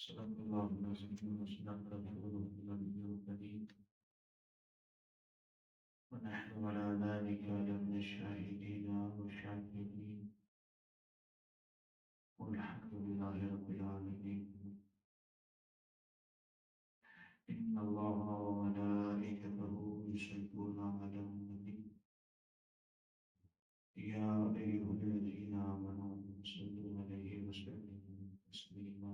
صدق الله العظيم وصدق رسوله النبي الكريم ونحن على ذلك لمن الشاهدين والشاكرين والحمد لله رب العالمين. إن الله وملائكته يصلون على النبي يا أيها الذين آمنوا صلوا عليه وسلموا تسليما.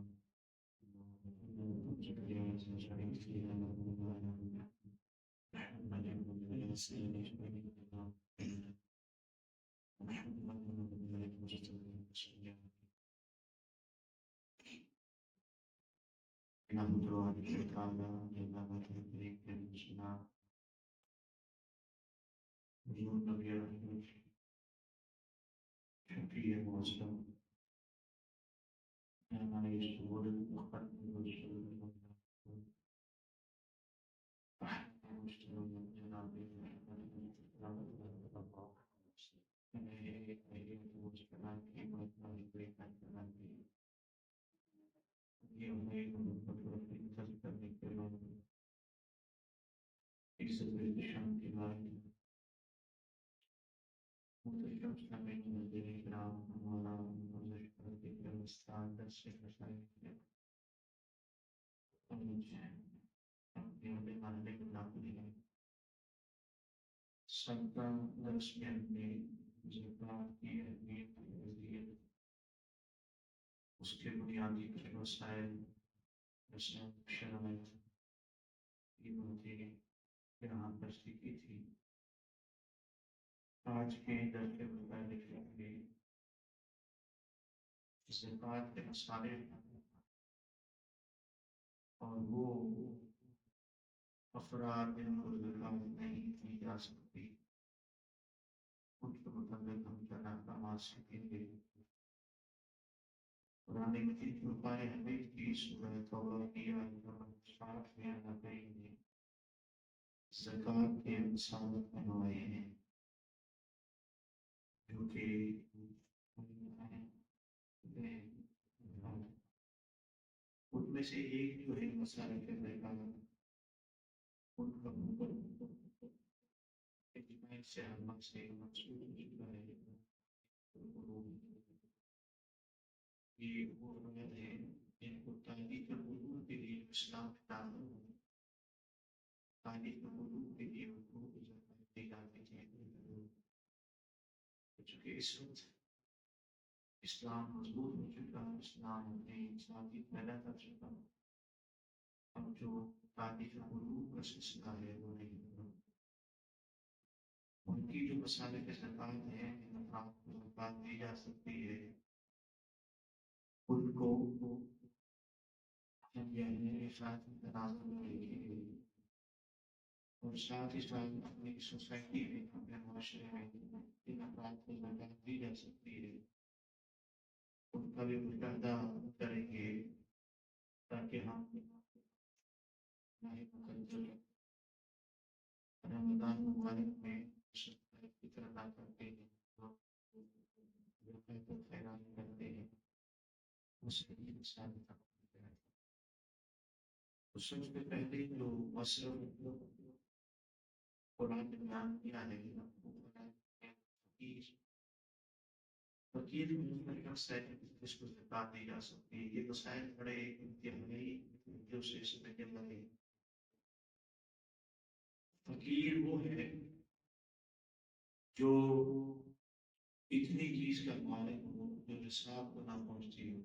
سبقہ درس میں ہم نے زکوٰۃ کی اہمیت کی وضاحت، اس کے بنیادی وسائل، شرائط کی باتیں یہاں پر سیکھی تھی۔ آج کے درس کے متعلق میں زکوٰۃ کے مسائل اور وہ افراد جن کو زکوٰۃ نہیں دی جا سکتی، ان کے متعلق ہم چند احکامات سیکھیں گے۔ قرآن مجید میں پائے حمید کی سورہ توبہ کی آیت نمبر 60 میں اللہ کریم نے زکوٰۃ کے مسائل بنوائے ہیں، جو کہ ان میں سے ایک جو ہے مسائل کے درمیان ان کا اجماع سے عامہ سے منسوخ ہو چکا ہے۔ یہ وہ لوگ ہیں جن کو تعلیم علوم کے لیے اسلام میں داخل ہو، تعلیم علوم کے لیے ان کو اجازت دی جاتی ہے، چونکہ اس وقت اسلام مضبوط ہو چکا، اسلام اپنے انسانی پیدا کر چکا، اب جو تعلیم علوم کا سلسلہ ہے وہ نہیں ہوگا۔ ان کی جو مسائل کے زکوٰۃ ہیں، جن افراد کو زکوٰۃ دی جا سکتی ہے، ان کو ہم یعنی ساتھ تناظر کریں گے، اور ساتھ ہی ساتھ اپنی سوسائٹی میں، اپنے معاشرے میں جن افراد کو زکوٰۃ دی جا سکتی ہے ان کا بھی مشاہدہ کریں گے، تاکہ ہم رمضان مبارک میں فطر ادا کرتے ہیں، خیرات کرتے ہیں، اس کی مثال سب سے پہلے جو مصرف قرآن نے بیان کیا ہے، فقیر مسائل جس کو زکوٰۃ دی جا سکتی ہے۔ یہ مسائل بڑے انتہائی جو سے سمجھنے والے۔ فقیر وہ ہے جو اتنی چیز کا مالک ہو جو نصاب کو نہ پہنچتی ہو۔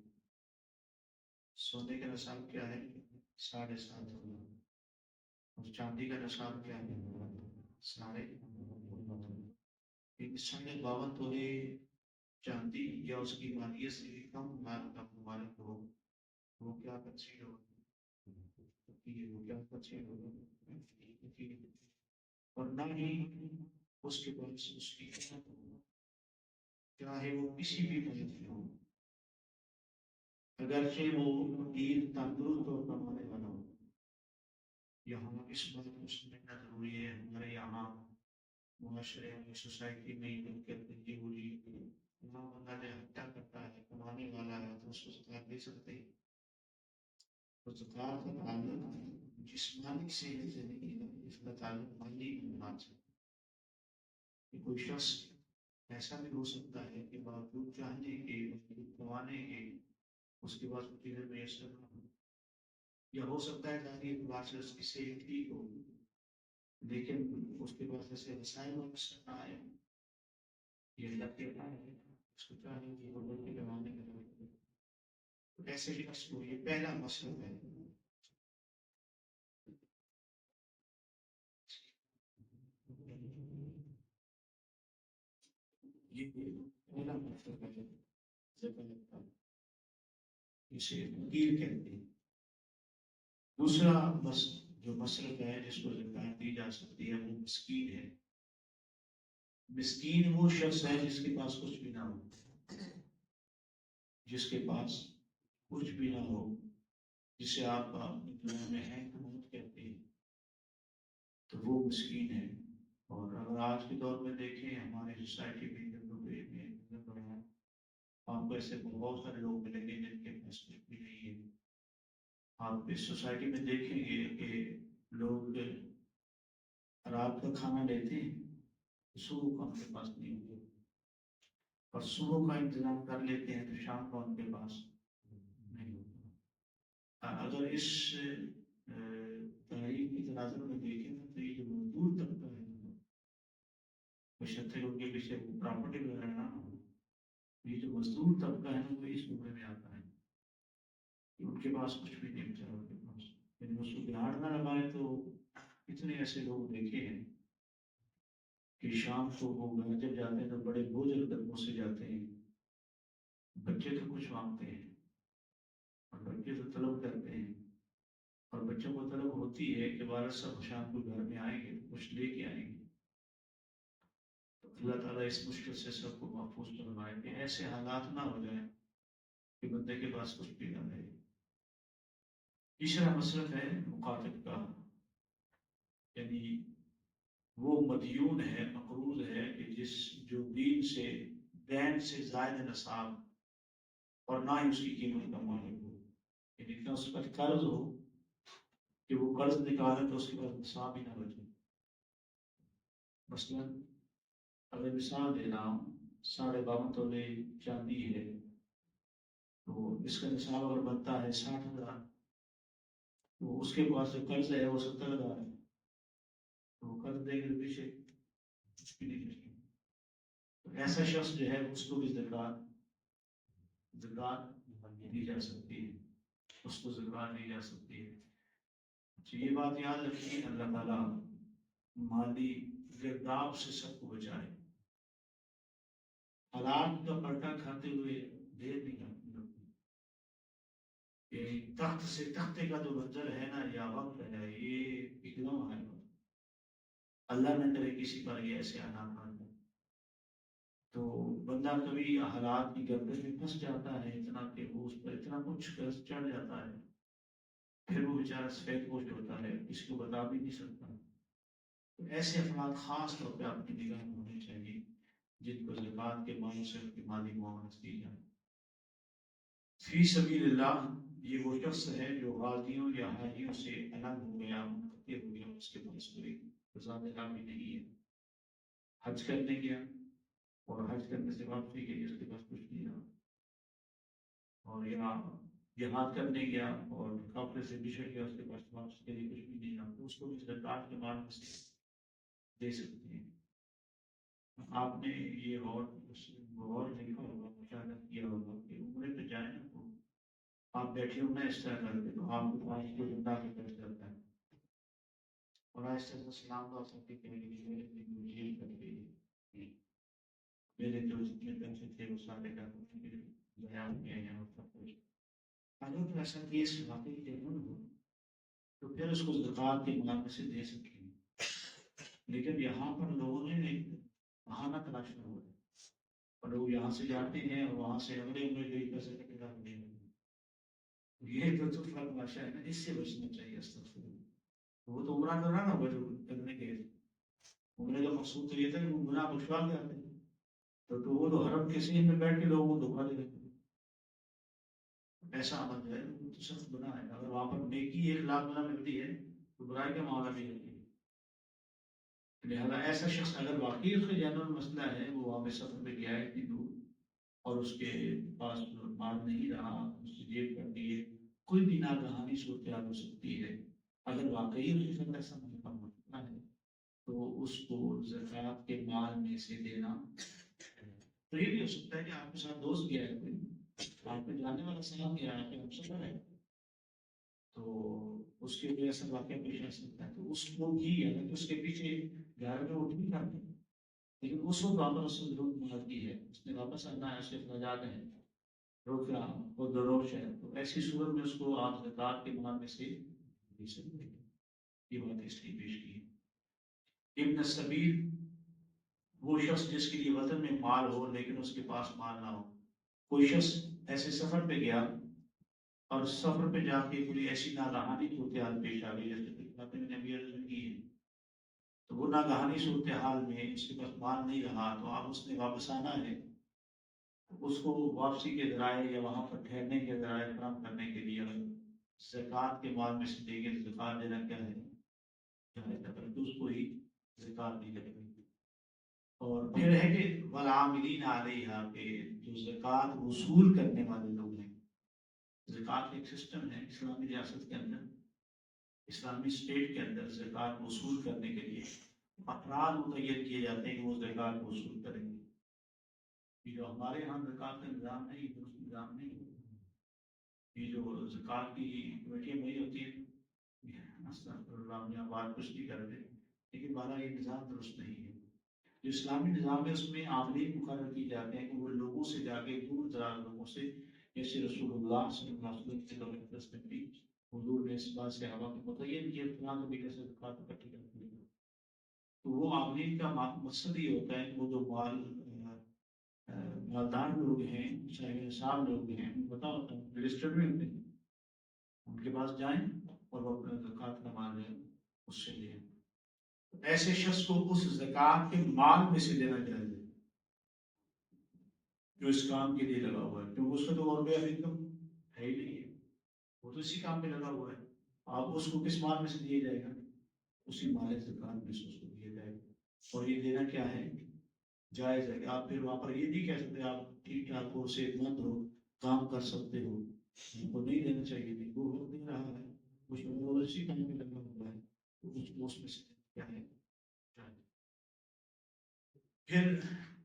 سونے کا نصاب کیا ہے؟ 7.5 تولا، اور چاندی کا نصاب کیا ہے؟ 52 تولے چاندی یا اس کی مالیت سے بھی کم مال کا مالک ہو، وہ کیا تقسیم ہو؟ وہ کیا تقسیم ہو؟ اور نہ ہی اس کے پاس اس کی چاہے وہ کسی بھی ملک میں ہو، اگرچہ وہ فقیر تندرست اور کمانے والا ہو۔ یہاں اس بات کو سمجھنا ضروری ہے، ہمارے یہاں معاشرے میں، سوسائٹی میں یہ ہوئی بندہ جو ہتیا کرتا ہے، کمانے والا ہے، تو اس کو زکوٰۃ دے سکتے ہیں؟ تو زکوٰۃ کا تعلق جسمانی صحت سے نہیں ہے، اس کا تعلق مالی امور سے۔ کہ کوئی شخص ایسا بھی ہو سکتا ہے کہ باوجود چاہنے کے، باوجود کمانے کے، اس کے پاس وہ چیزیں میسر نہ ہوں، یا ہو سکتا ہے ظاہری اعتبار سے اس کی صحت ٹھیک ہو لیکن اس کے پاس ایسے وسائل میسر نہ آئے، یہ اللہ کے ہے اس کو چاہیے کہ وہ لوگ کے کمانے کا تو ایسے شخص کو یہ پہلا مسئلہ ہے۔ یہ پہلا مسئلہ ہے زکوٰۃ کا، اسے فقیر کہتے ہیں۔ دوسرا جو مسلک ہے جس کو زکوٰۃ دی جا سکتی ہے وہ مسکین ہے۔ مسکین وہ شخص ہے جس کے پاس کچھ بھی نہ ہو، جس کے پاس کچھ بھی نہ ہو، جسے آپ اپنی دنیا میں حکمت کہتے ہیں، تو وہ مسکین ہے۔ اور اگر آج کے دور میں دیکھیں ہماری سوسائٹی میں آپ کو ایسے بہت سارے لوگ ملیں گے جن کے پاس کچھ بھی نہیں ہے۔ آپ اس سوسائٹی میں دیکھیں گے کہ لوگ رات کا کھانا لیتے ہیں، صبح کا ان کے پاس نہیں ہوتے، اور صبح کا انتظام کر لیتے ہیں تو شام کو ان کے پاس نہیں ہوتا۔ اگر اس تحریر کی تناظر میں دیکھیں نا تو یہ جو مزدور طبقہ ہے بشرطیک ان کے پیچھے پراپرٹی وغیرہ نہ ہو، یہ جو مزدور طبقہ ہے نا وہ اس عمرے میں آتا ہے کہ ان کے پاس کچھ بھی نہیں بچا، ان کے پاس یعنی اس کو بہار نہ لگائے تو اتنے ایسے لوگ دیکھے ہیں کہ شام کو وہ گھر جب جاتے ہیں تو بڑے بوجھل قدموں سے جاتے ہیں، بچے تو کچھ مانگتے ہیں اور بچے تو طلب کرتے ہیں، اور بچوں کو طلب ہوتی ہے کہ والد صاحب شام کو گھر میں آئیں گے کچھ لے کے آئیں گے۔ تو اللہ تعالیٰ اس مشکل سے سب کو محفوظ فرمائے کہ ایسے حالات نہ ہو جائیں کہ بندے کے پاس کچھ بھی نہ رہے۔ تیسرا مسلک ہے مقاتب کا، یعنی وہ مدیون ہے، مقروض ہے کہ جو دین سے دین سے زائد نصاب اور نہ ہی اس کی قیمت کا مالک ہو، یعنی اتنا اس پر قرض ہو کہ وہ قرض نکالے تو اس کے پاس نصاب ہی نہ بچے۔ مثلاً اگر مثال دے رہا ہوں 52.5 تولے چاندی ہے تو اس کا نصاب اگر بنتا ہے 60,000، تو اس کے پاس جو قرض ہے وہ 70,000 ہے، تو وہ قرض دے کے پیچھے کچھ بھی نہیں کرتے۔ تو ایسا شخص جو ہے اس کو بھی زکوٰۃ دی جا سکتی ہے، اس کو زکوٰۃ دی جا سکتی ہے۔ تو یہ بات یاد رکھیے، اللہ تعالیٰ مالی گرداب سے سب کو بچائے، حالات کا پلٹا کھاتے ہوئے دیر نہیں کرتے۔ تخت سے تختے کا جو منظر ہے نا یا وقت ہے یہ اکدم ہے، اللہ نہ کرے کسی پر یہ ایسے حالات آ جائیں تو بندہ کبھی حالات کی گردش میں پھنس جاتا ہے اتنا کہ وہ اس پر اتنا کچھ قرض چڑھ جاتا ہے، پھر وہ بیچارہ سفید پوش ہوتا ہے، کسی کو بتا بھی نہیں سکتا۔ تو ایسے افراد خاص طور پہ آپ کی نگاہ میں ہونے چاہیے جن کو زکوٰۃ کے مال سے ان کی مالی معاونت کی جائے۔ فی سبیل اللہ یہ وہ شخص ہے جو غازیوں یا حاجیوں سے الگ ہو گیا، منقطع ہو گیا، اس کے پاس کوئی ذاتہ بھی نہیں ہے، حج کرنے گیا اور حج کرنے سے واپسی کے لیے اس کے پاس کچھ نہیں رہا، اور یہاں جہاد کرنے گیا اور کافرے سے بچھڑ گیا، اس کے پاس واپسی کے لیے کچھ بھی نہیں رہا، تو اس کو بھی زکوٰۃ کے مال میں سے دے سکتے ہیں۔ آپ نے یہ غور دیکھا ہوگا، مشاہدہ کیا ہوگا کہ عمرے پہ جائیں نا تو آپ بیٹھے ہو نا اس طرح کر کے تو آپ کو پانچ کو زندہ کے بیٹھ جاتا ہے اور آہستہ سے سلام دعا کر کے کہیں گے میرے لیے جیل کر گئی، میرے جو جتنے پیسے تھے وہ سارے کا ضائع ہو گئے ہیں اور سب کچھ۔ اگر تو ایسا کیس واقعی جنون ہو تو پھر اس کو زکوٰۃ کے مال میں سے دے سکیں گے، لیکن یہاں پر لوگوں نے ایک بہانہ تلاشا ہوا ہے اور لوگ یہاں سے جاتے ہیں اور وہاں سے اگلے عمرے کے پیسے کٹے گا، یہ تو تلاشا ہے نا، اس سے بچنا چاہیے۔ استغفر اللہ، وہ تو عمرہ کرنا نا جو کرنے کے عمرے کا مقصود تو یہ تھا کہ وہ گناہ بخشوا کے آتے ہیں، تو وہ تو حرم کے سین میں بیٹھ کے لوگوں کو دھوکہ دے دیتے ہیں۔ ایسا عمل جو ہے وہ تو سخت گناہ ہے. اگر وہاں پر نیکی 1 لاکھ گنا ملتی ہے تو برائی کا معاملہ بھی ہوتی ہے. لہذا ایسا شخص اگر واقعی اس کا جنرل مسئلہ ہے، وہ وہاں پہ سفر پہ گیا ہے اتنی دور اور اس کے پاس مال نہیں رہا، اس کی جیب کٹ گئی ہے، کوئی بھی ناگہانی صورتحال ہو سکتی ہے، اگر واقعی اس کے ساتھ ایسا مسئلہ ہے تو اس کو زکوٰۃ کے مال میں سے دینا. تو یہ بھی ہو سکتا ہے کہ آپ کے ساتھ دوست گیا ہے، کوئی آپ کے جانے والا ساتھ گیا ہے، آپ کے ہمسفر ہے، تو اس کی وجہ سے واقعہ پیش آ سکتا ہے، تو اس کو بھی اگر اس کے پیچھے گھر میں اٹھ بھی کرتے ہیں، لیکن اس وقت واپس اس نے ضرورت مال کی ہے، اس نے واپس آنا ہے، اس کے اخراجات ہیں، روکنا وہ دروش ہے، تو ایسی صورت میں اس کو آپ زکوٰۃ کے مال میں سے دے سکتے ہیں. یہ بات اس لیے پیش کی. ابن السبیل وہ شخص جس کے لیے وطن میں مال ہو لیکن اس کے پاس مال نہ ہو. کوئی شخص ایسے سفر پہ گیا اور سفر پہ جا کے کوئی ایسی ناگہانی صورتحال پیش آ گئی جیسے کہ آپ نے ابھی عرض کی ہے، تو وہ ناگہانی صورتحال میں اس کے پاس مال نہیں رہا تو آپ اس نے واپس آنا ہے، اس کو واپسی کے ذرائع یا وہاں پر ٹھہرنے کے ذرائع فراہم کرنے کے لیے زکوٰۃ کے مال میں سے دیں گے. زکوٰۃ دینا کیا ہے؟ تو اس کو ہی زکوٰۃ دی جائے گی. اور پھر ہے کہ والعاملین علیہا، کہ جو زکوٰۃ وصول کرنے والے لوگ ہیں. زکوٰۃ ایک سسٹم ہے اسلامی ریاست کے اندر، اسلامی اسٹیٹ کے اندر زکوٰۃ وصول کرنے کے لیے افراد متعین کیے جاتے ہیں کہ وہ زکوٰۃ وصول کریں گے. یہ جو ہمارے یہاں زکوٰۃ کا نظام ہے یہ درست نظام نہیں ہے. یہ جو زکوٰۃ کی کمیٹیاں بنی ہوتی ہیں، بات کچھ نہیں کرتے، لیکن بارہ یہ نظام درست نہیں ہے. جو اسلامی نظام ہے اس میں عاملین مقرر کیے جاتے ہیں کہ وہ لوگوں سے جا کے دور دراز لوگوں سے، جیسے رسول اللہ صلی اللہ علیہ وسلم میں بھی حضور نے اس بات سے ہوا کو متعین کیا فلاں طریقے سے زکوٰۃ اکٹھی کرنی ہے. تو وہ عاملین کا مقصد یہ ہوتا ہے کہ وہ جو مالدار لوگ ہیں، چاہے نصاب لوگ ہیں، بتاؤ رجسٹرڈ میں ہوتے ہیں، ان کے پاس جائیں اور وہ اپنا زکوٰۃ کا مال ہے اس سے لیں. ایسے شخص کو اس زکوٰۃ کے مال میں سے دینا چاہیے جو اس کام کے لیے لگا ہوا ہے، کیونکہ اس کا تو اور کوئی انکم ہے ہی نہیں ہے، وہ تو اسی کام پہ لگا ہوا ہے. آپ اس کو کس مال میں سے دیا جائے گا؟ اسی مال زکوٰۃ میں سے اس کو دیا جائے گا. اور یہ دینا کیا ہے؟ جائز ہے. کہ آپ پھر وہاں پر یہ نہیں کہہ سکتے آپ ٹھیک ٹھاک ہو، صحت مند ہو، کام کر سکتے ہو، ان کو نہیں دینا چاہیے. نہیں، وہ دے رہا ہے، اس میں وہ اسی کام پہ لگا ہوا ہے، تو اس میں سے کیا ہے؟ پھر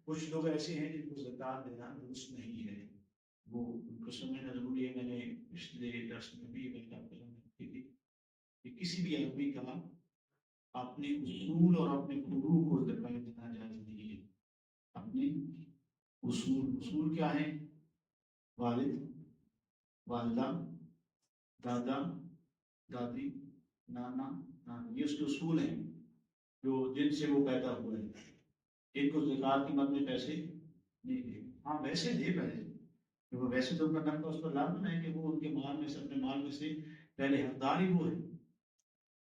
کچھ لوگ ایسے ہیں جن کو زکوٰۃ دینا درست نہیں ہے، وہ ان کو سمجھنا ضروری ہے. میں نے پچھلے درس میں بھی یہ بات کی تھی کہ کسی بھی آدمی کا اپنے اصول اور اپنے فروع کو زکوٰۃ دینا جائز نہیں ہے. اپنے اصول کیا ہیں؟ والد، والدہ، دادا، دادی، نانا، نانی، یہ اس کے اصول ہیں جو جن سے وہ پیدا ہوئے ہیں. ان کو زکوٰۃ کی مد میں پیسے نہیں دے. ہاں ویسے دے پیسے، کیونکہ ویسے تو ان کا نفع اس پر لازم ہے کہ وہ ان کے مال میں سے، اپنے مال میں سے پہلے حقدار ہی وہ ہے،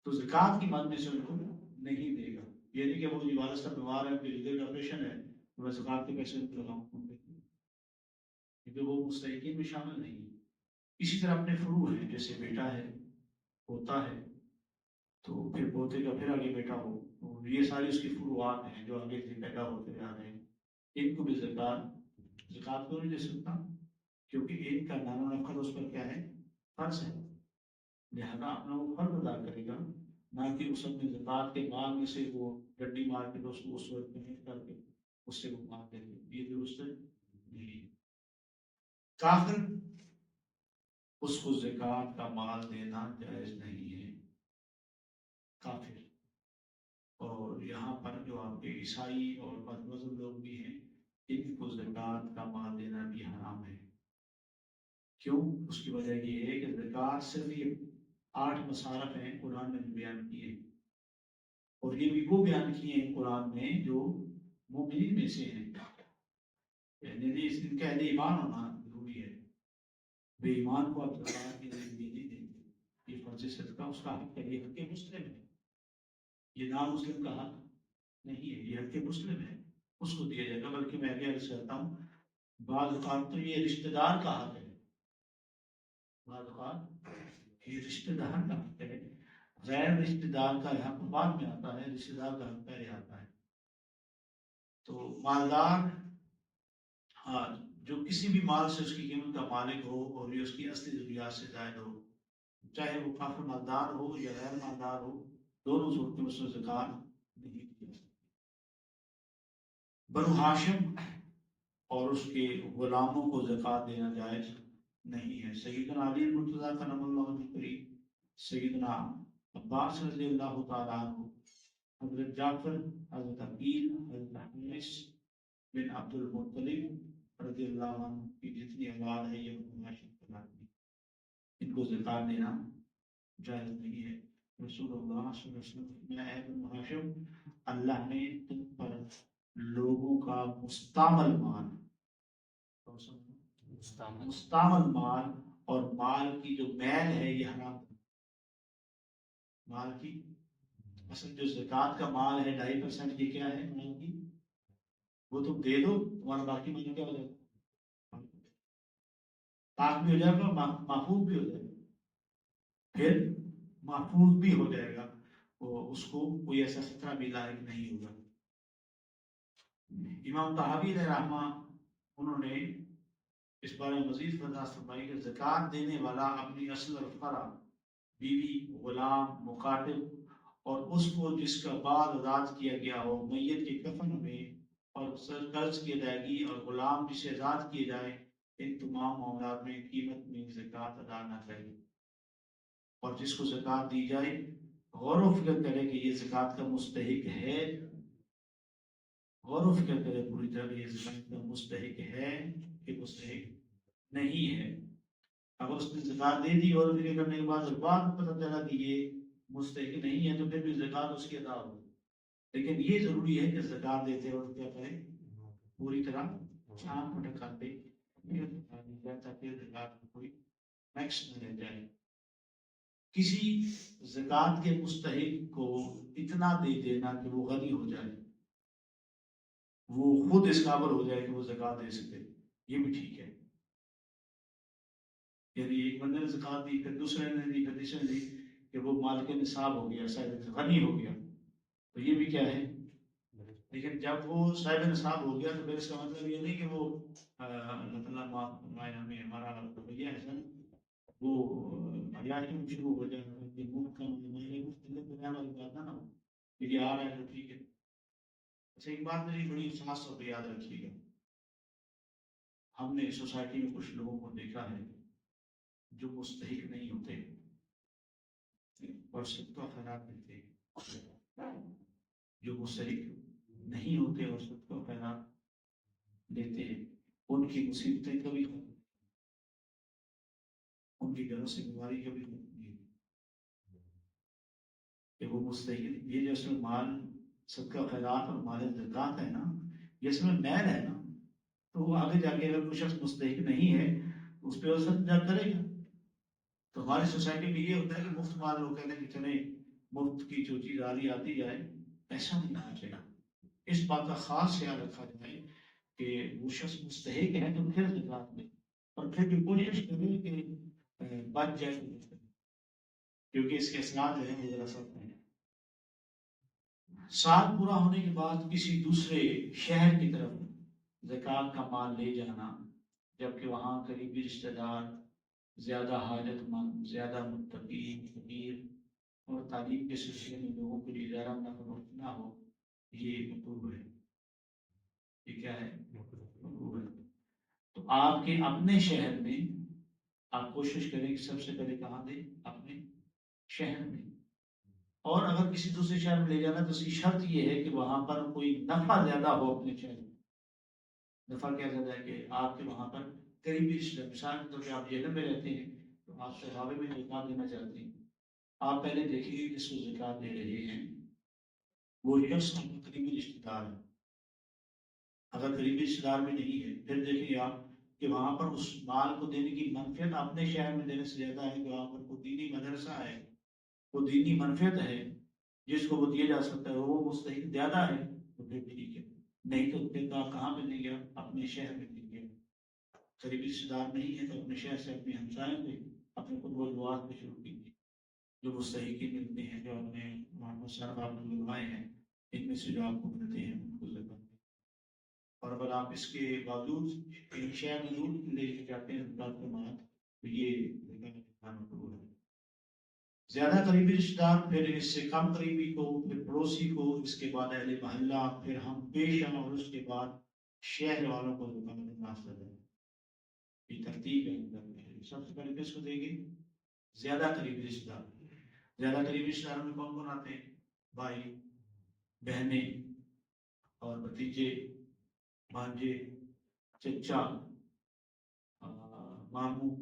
تو زکوٰۃ کی مد میں سے ان کو نہیں دے گا. یہ نہیں کہ وہ جو والد صاحب بیمار ہے، دل کا آپریشن ہے، تو میں زکوٰۃ کے پیسے لگاؤں، کیونکہ وہ مستحقین میں شامل نہیں ہے. اسی طرح اپنے فروع ہیں، جیسے بیٹا ہے، پوتا ہے، تو پھر پوتے کا پھر آگے بیٹا ہو، تو یہ ساری اس کی فروعات ہیں جو آگے سے پیدا ہوتے جا رہے ہیں. ان کو بھی زکوٰۃ کو نہیں دے سکتا، کیونکہ ان کا نام و نقل اس پر کیا ہے؟ فرض ہے. لہذا اپنا وہ فرض ادا کرے گا، نہ کہ اس اپنے زکوٰۃ کے مال میں سے وہ ڈنڈی مار کے اس کو اس وقت محنت کر کے اس سے وہ مار دے گا. یہ درست نہیں ہے. کافر اس کو زکوٰۃ کا مال دینا جائز نہیں ہے. کافر. اور یہاں پر جو آپ کے عیسائی اور بد مذہب لوگ بھی ہیں، ان کو زکوٰۃ کا مال دینا بھی حرام ہے. کیوں؟ اس کی وجہ یہ ہے کہ زکوٰۃ صرف یہ 8 مصارف ہیں قرآن نے بیان کیے، اور یہ بھی وہ بیان کیے ہیں قرآن میں جو مومنین میں سے ہیں. یعنی ان کا اہل ایمان ہونا ضروری ہے. بے ایمان کو آپ زکوٰۃ کی نہیں دیں گے. یہ فرض صدقہ اس کا حق ہے، یہ حق مسلم ہے، یہ نام مسلم کا حق نہیں ہے، یہ حق مسلم ہے، اس کو دیا جائے گا. بلکہ میں بھی عرض کرتا ہوں بعض اوقات تو یہ رشتہ دار کا حق ہے. بعض اوقات یہ رشتہ دار کا حق ہے، غیر رشتہ دار کا حق بعد میں آتا ہے، رشتہ دار کا حق پہلے آتا ہے۔ تو مالدار، ہاں، جو کسی بھی مال سے اس کی قیمت کا مالک ہو اور یہ اس کی اصلی ضروریات سے زائد ہو، چاہے وہ کافر مالدار ہو یا غیر مالدار ہو، دونوں صورتوں میں اس میں زکات نہیں دی جا سکتی۔ بنو ہاشم اور اس کے غلاموں کو زکات دینا جائز نہیں ہے۔ سیدنا علی مرتضیٰ کرم اللہ وجہہ کریم، سیدنا عباس رضی اللہ تعالیٰ عنہ، حضرت جعفر، حضرت عقیل، حضرت حارث بن عبد المطلب رضی اللہ عنہ کی جتنی اولاد ہے یہ بنو ہاشم کی اولاد ہے، ان کو زکات دینا جائز نہیں ہے۔ رسول اللہ صلی اللہ علیہ وسلم نے اے بنو ہاشم، اللہ نے تم پر لوگوں کا مستعمل مال، مستعمل مال اور مال کی جو میل ہے یہ حرام ہے۔ مال کی مثلا جو زکوٰۃ کا مال ہے 2.5%، یہ کیا ہے مال کی؟ وہ تم دے دو، تمہارا باقی مال کیا ہو جائے گا؟ پاک بھی ہو جائے گا، محفوظ بھی ہو جائے گا، پھر محفوظ بھی ہو جائے گا، اس کو کوئی ایسا خطرہ بھی لاحق نہیں ہوگا۔ امام طحاوی علیہ رحمہ انہوں نے اس بارے میں مزید وضاحت فرمائی کہ زکوٰۃ دینے والا اپنی اصل اور فرع، بیوی، غلام، مکاتب اور اس کو جس کا بعد آزاد کیا گیا ہو میت کے کفن میں، اور قرض کی ادائیگی اور غلام جسے آزاد کیے جائے، ان تمام معاملات میں قیمت میں زکوٰۃ ادا نہ کرے، اور جس کو زکوٰۃ دی جائے غور و فکر کرے کہ یہ زکوٰۃ کا مستحق ہے، غور و فکر کرے پوری طرح یہ زکوٰۃ کا مستحق ہے کہ مستحق نہیں ہے۔ اگر اس نے زکوٰۃ دے دی اور فکر کرنے کے بعد پتہ چلا کہ یہ مستحق نہیں ہے تو پھر بھی زکوٰۃ اس کی ادا ہوگی، لیکن یہ ضروری ہے کہ زکوٰۃ دیتے وقت کیا کرے، پوری طرح چھان پھٹک کر دے تاکہ زکوٰۃ میں کوئی میکس نہ رہ جائے۔ کسی زکوٰۃ کے مستحق کو اتنا دے دینا کہ وہ غنی ہو جائے، وہ خود اس قابل ہو جائے کہ وہ زکوٰۃ دے سکے، یہ بھی ٹھیک ہے۔ یعنی ایک بندے نے زکوٰۃ دی، پھر دوسرے نے دی، پھر تیسرے نے دی، کہ وہ مالک نصاب ہو گیا، صاحب غنی ہو گیا، تو یہ بھی کیا ہے۔ لیکن جب وہ صاحب نصاب ہو گیا تو پھر اس کا مطلب یہ نہیں کہ وہ اللہ تعالیٰ معاف فرمائے ہمیں، ہمارا رویہ ایسا وہ عیاشی میں شروع ہو جائے گا کہ مفت کا مفت دینے والی بات نہ ہو کہ یہ آ رہا ہے تو ٹھیک ہے۔ اچھا، ایک بات میری بڑی خاص طور پہ یاد رکھیے گا، ہم نے سوسائٹی میں کچھ لوگوں کو دیکھا ہے جو مستحق نہیں ہوتے اور صدقہ خیرات دیتے ہیں، جو مستحق نہیں ہوتے اور صدقہ خیرات دیتے ہیں، ان کی مصیبتیں کبھی ختم، ان کی گھروں سے بیماری کبھی ختم نہیں ہوتی کہ وہ مستحق۔ یہ جو اس میں مال صدقہ خیرات اور مال زکوٰۃ ہے نا، یہ اس میں میل ہے نا، تو وہ آگے جا کے اگر کوئی شخص مستحق نہیں ہے اس پہ وہ سجدہ کرے گا۔ تو ہماری سوسائٹی میں یہ ہوتا ہے کہ مفت مال لوگ کہتے ہیں کہ چلے مفت کی جو چیز آ رہی آتی جائے، ایسا نہیں ہونا چاہیے۔ اس بات کا خاص خیال رکھا جائے کہ وہ شخص مستحق ہے تو پھر زکوٰۃ میں، اور پھر بھی کوشش کرے کہ بچ جائے، کیونکہ اس کے اثرات جو ہیں وہ ذرا سخت ہیں۔ سال پورا ہونے کے بعد کسی دوسرے شہر کی طرف زکوٰۃ کا مال لے جانا، جبکہ وہاں قریبی رشتہ دار، زیادہ حاجت مند، زیادہ متقی، فقیر اور تعلیم کے سلسلے میں لوگوں کے لیے زیادہ نہ ہو، یہ مکروہ ہے۔ یہ کیا ہے؟ مکروہ ہے۔ تو آپ کے اپنے شہر میں آپ کوشش کریں کہ سب سے پہلے کہاں دیں؟ اپنے شہر میں، اور اگر کسی دوسرے شہر میں لے جانا تو اس کی شرط یہ ہے کہ وہاں پر کوئی نفع زیادہ ہو اپنے شہر میں۔ نفع کیا زیادہ ہے کہ آپ کے وہاں پر قریبی رشتہ، مثال کے طور پہ آپ جہلم میں رہتے ہیں تو آپ صحابے میں زکوٰۃ دینا چاہتے ہیں، آپ پہلے دیکھیں گے جس کو زکوٰۃ دے رہے ہیں وہ شخص قریبی رشتہ دار ہے۔ اگر قریبی رشتہ دار میں نہیں ہے پھر دیکھیں آپ کہ وہاں پر اس مال کو دینے کی منفعت اپنے شہر میں دینے سے زیادہ ہے، کہ وہاں پر کوئی دینی مدرسہ ہے، وہ دینی منفعت ہے جس کو وہ دیا جا سکتا ہے، وہ مستحق زیادہ ہے تو پھر ٹھیک ہے، نہیں تو پھر آپ کہاں پہ دیں گے؟ اپنے شہر میں دیں گے۔ قریبی رشتہ دار نہیں ہے تو اپنے شہر سے اپنے ہمسائے کو اپنے قربات میں شروع کیجیے. جو مستحقین ملتے ہیں، جو اپنے محمد صاحب آپ نے بلوائے ہیں، ان میں سے جو آپ کو ملتے ہیں ان کو زکات دیں. اور اگر آپ اس کے باوجود شہر میں دور لے کے جاتے ہیں زکات کے بعد، تو یہ زکات مقبول ہے. زیادہ قریبی رشتہ دار، پھر اس سے کم قریبی کو، پھر پڑوسی کو، اس کے بعد اہل محلہ، پھر ہم پیشہ، اور اس کے بعد شہر والوں کو زکات نافذ ہے. یہ ترتیب ہے. سب سے پہلے کس کو دیں گے؟ زیادہ قریبی رشتہ دار. زیادہ قریبی رشتہ داروں میں کون کون آتے ہیں؟ بھائی، بہنیں اور بھتیجے، بھانجے، چچا، ماموں.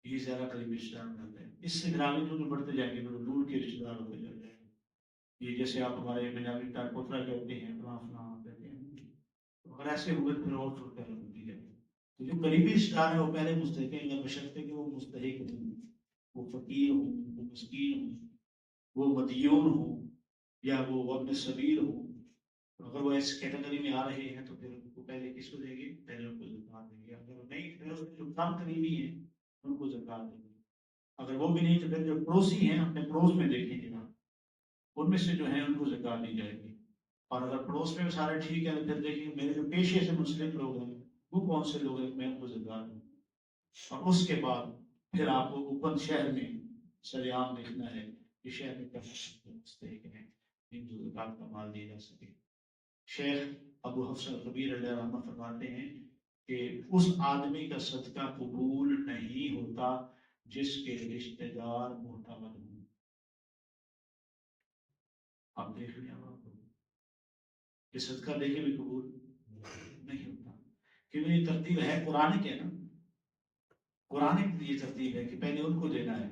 یہ زیادہ قریبی رشتہ دار آتے ہیں. اس سے گرامی جو بڑھتے جائیں گے تو دور کے رشتہ دار ہوتے جائیں گے. یہ جیسے آپ ہمارے پنجابی ٹائپ پوترا کہتے ہیں، فلاں فلاں کہتے ہیں، اگر ایسے ہوئے تو پھر اور چھوٹے ہوتی ہے. تو جو قریبی رشتہ دار ہے وہ پہلے مستحق ہیں، اگر بشرطے کہ وہ مستحق ہوں، وہ فقیر ہوں، وہ مسکین ہوں، وہ مدیون ہوں، یا وہ وابن سبیل ہوں. اگر وہ اس کیٹیگری میں آ رہے ہیں تو پھر ان کو پہلے کس کو دیں گے؟ پہلے ان کو زکات دیں گے. اگر نہیں، پھر اس میں جو کم قریبی ہیں ان کو زکات دیں گے. اگر وہ بھی نہیں تو پھر جو پڑوسی ہیں اپنے پڑوس میں دیکھیں گے نا، ان میں سے جو ہیں ان کو زکات دی جائے گی. اور اگر پڑوس میں سارے ٹھیک ہے تو پھر دیکھیں میرے جو پیشے سے منسلک لوگ ہیں وہ کون سے لوگ ہیں، میں ان کو زکات دوں. اور اس کے بعد پھر آپ کو اوپن شہر میں سریعام دیکھنا ہے کہ شہر میں کیا مستحق ہیں جن کو زکات کا مال دیا جا سکے. شیخ ابو حفص الکبیر علیہ رحمہ فرماتے ہیں کہ اس آدمی کا صدقہ قبول نہیں ہوتا جس کے رشتہ دار معتبر ہوں. آپ دیکھ لیں کہ صدقہ دے کے بھی قبول نہیں ہوتا، کیونکہ یہ ترتیب ہے قرآن کے نا. قرآن کی یہ ترتیب ہے کہ پہلے ان کو دینا ہے.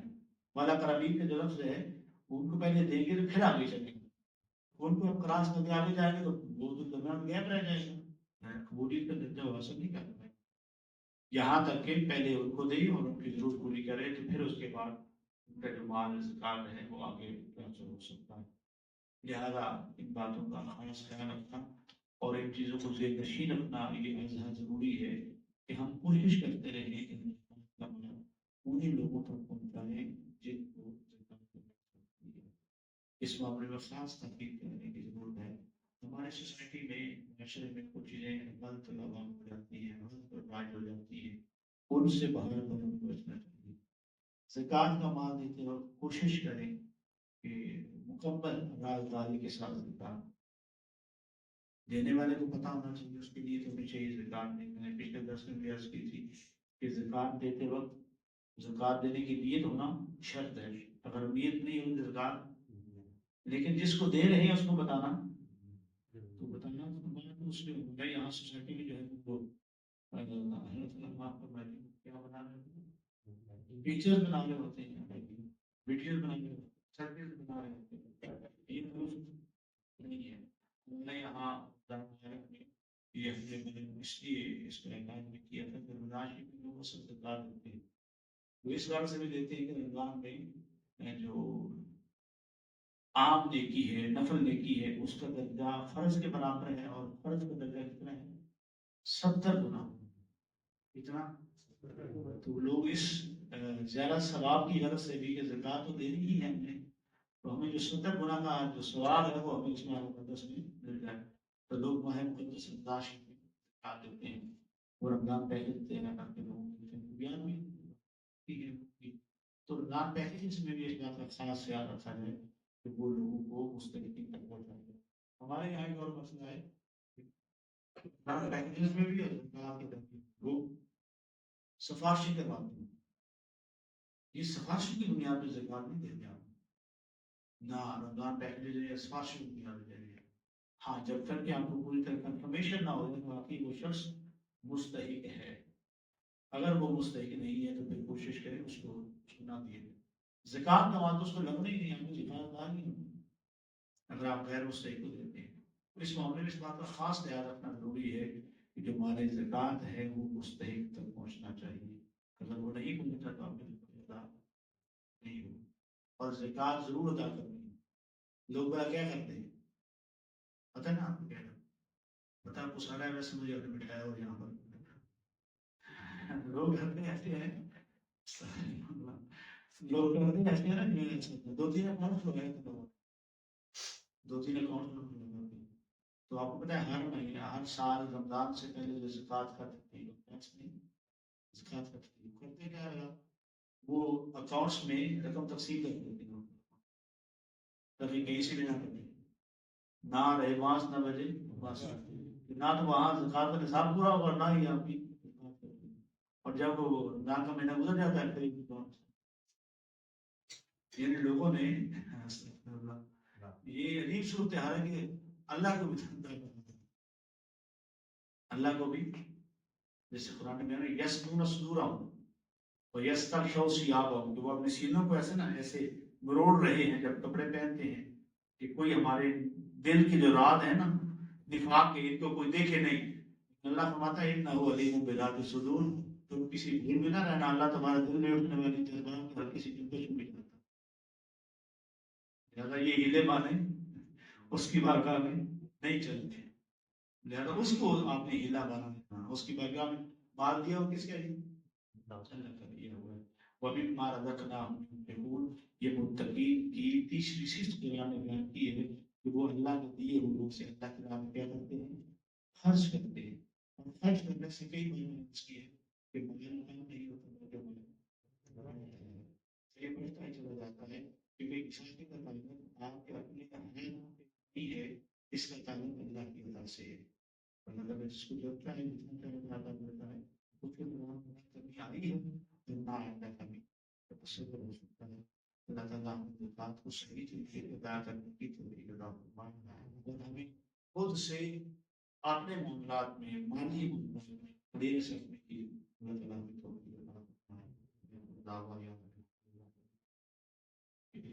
والا کرابین کے جو لفظ ہے ان کو پہلے دیں گے تو پھر آگے چلیں گے. ان کو اب کراس کر کے آگے جائیں گے تو وہ تو درمیان گیپ رہ جائے گا. قبولیت کا درجہ وہ حاصل نہیں کر پائے. یہاں تک کہ پہلے ان کو دے اور ان کی ضرورت پوری کرے تو پھر اس کے بعد ان کا جو مال زکات ہے وہ آگے ٹرانسفر ہو سکتا ہے. لہذا ان باتوں کا خاص خیال رکھنا اور ان چیزوں کو ذہن نشین رکھنا یہ ازحد ضروری ہے کہ ہم کوشش کرتے رہیں کہ انہیں لوگوں تک پہنچائیں جن کو زکات کی ہے. اس معاملے میں خاص تحقیق کرنے کی ضرورت ہے. ہمارے سوسائٹی میں، معاشرے میں کچھ چیزیں غلط عوام ہو جاتی ہیں، غلط رائج ہو جاتی ہیں، ان سے باہر بچنا چاہیے. زکات کا مال دیتے وقت کوشش کریں کہ مکمل رازداری کے ساتھ زکات دینے والے کو پتہ ہونا چاہیے، اس کی نیت ہونی چاہیے زکات دیں. میں نے پچھلے درس میں بھی عرض کی تھی کہ زکات دیتے وقت زکات دینے کی نیت ہونا شرط ہے. اگر نیت نہیں ہوگی زکات، لیکن جس کو دے رہے ہیں اس کو بتانا، تو بتانا اس میں ہوگا. یہاں سوسائٹی میں جو ہے وہ کیا بنا رہے ہیں، ٹیچر بنا رہے ہوتے ہیں، ویڈیوز بنا رہے ہوتے ہیں، سروس بنا رہے ہوتے ہیں. یہ درست نہیں ہے. میں یہاں یہ اس لیے اس کا اعلان بھی کیا تھا کہ رمضان شریف میں لوگ سب زکات دیتے ہیں. وہ اس بات سے بھی دیتے ہیں کہ رمضان میں جو عام نیکی ہے، نفل نیکی ہے، اس کا درجہ فرض کے برابر ہے، اور فرض کا درجہ کتنا ہے؟ 70 گنا. کتنا؟ تو لوگ اس زیادہ ثواب کی غرض سے بھی کہ زکات تو دینی ہی ہے ہم نے، تو ہمیں جو 70 گنا کا جو ثواب ہے وہ ہمیں اس ماہ مقدس میں مل جائے. تو لوگ ماہ مقدس رمضان شریف میں زکات دیتے ہیں، وہ رمضان پیکج دینا کرتے لوگوں کو بیان بھی. تو رمضان پیکج میں بھی اس بات کا خاص خیال رکھا جائے کہ وہ لوگوں کو مستحقین تک پہنچائے جائے. ہمارے یہاں ایک اور مسئلہ ہے رمضان پیکجز میں بھی وہ سفارشی کرواتے ہیں. یہ سفارشی کی بنیاد پہ زکات نہیں دیتے آپ نہ. رمضان پیکجز یا سفارشی کی بنیاد پہ دے. ہاں، جب تک کہ آپ کو پوری طرح کنفرمیشن نہ ہو کہ واقعی وہ شخص مستحق ہے. اگر وہ مستحق نہیں ہے تو پھر کوشش کریں اس کو نہ دیے. زکات کا مال تو اس کو لگنا ہی نہیں، آپ کو زکات دار نہیں ہوگی اگر آپ غیر مستحق کو دیتے ہیں. اس معاملے میں اس بات کا خاص خیال رکھنا ضروری ہے کہ جو مال زکات ہے وہ مستحق تک پہنچنا چاہیے. اگر وہ نہیں پہنچتا تو آپ کو ادا نہیں ہو. اور زکات ضرور ادا کرنی ہے. لوگ بڑا کیا کرتے ہیں پتہ نا آپ کو کیا بتا آپ کو سارا ویسے مجھے اپنے بٹھایا ہو یہاں پر. لوگ گھر میں ایسے ہیں لوگ کرتے ہیں ایسے نا کہ دو تین اکاؤنٹ ہو گئے تو دو تین اکاؤنٹ ہو گئے تو آپ کو پتا ہے ہر مہینے ہر سال رمضان سے پہلے جو زکوٰۃ کرتے ہیں لوگ ٹیکس نہیں زکوٰۃ کرتے ہیں کرتے کیا ہے وہ اکاؤنٹس میں رقم تقسیم کر دیتے ہیں کبھی کہیں سے بھی نہ کرتے نہ رہے ماس نہ بجے بس نہ تو وہاں زکوٰۃ کا نصاب پورا ہوگا نہ ہی آپ کی اور جب وہ رمضان کا مہینہ گزر جاتا ہے پھر یعنی لوگوں نے یہ عجیب صورت حال ہے کہ اللہ کو بھی اللہ کو بھی جیسے قرآن میں یسنون صدورہم و یستغشوا ثیابہم تو وہ اپنے سینوں کو ایسے نا ایسے مروڑ رہے ہیں جب کپڑے پہنتے ہیں کہ کوئی ہمارے دل کی جو رات ہے نا نفاق کے ان کو کوئی دیکھے نہیں اللہ فرماتا ہے انہ علیم بذات الصدور تو کسی بھول میں نہ رہنا اللہ تمہارا دل میں اٹھنے والی جذبات ہر کسی دل کو چھو جاتا لہٰذا یہ ہیلے بانے اس کی بارگاہ میں نہیں چلتے لہذا اس کو آپ نے ہیلا بانا دینا اس کی بارگاہ میں مال دیا اور کس کا اللہ کا دیا ہوا ہے وہ بھی مار رکھنا یہ متقین کی تیسری صفت قرآن نے بیان کی ہے کہ وہ اللہ کے دیے ہوئے سے اللہ کے نام کیا کرتے ہیں خرچ کرتے ہیں اور خرچ کرنے سے کئی معنی اس کی ہے کہ مال کام نہیں ہوتا جو یہ بڑھتا ہی چلا جاتا ہے کیونکہ انسان کا تعلق آپ کے اپنے نہیں ہے اس کا تعلق اللہ کی وجہ سے ہے اور اگر اس کو لگتا ہے جتنا چاہے زیادہ بڑھتا ہے تو پھر وہاں کبھی آئی ہے تو نہ آئندہ کبھی تصور ہو سکتا ہے اللہ تعالیٰ ہم بات کو صحیح طریقے سے ادا کرنے کی توفیق عطا فرمائے اور ہمیں خود سے اپنے معاملات میں مالی معاملات میں دیر سے اپنے کی اللہ تعالیٰ ہمیں توفیق عطا فرمائے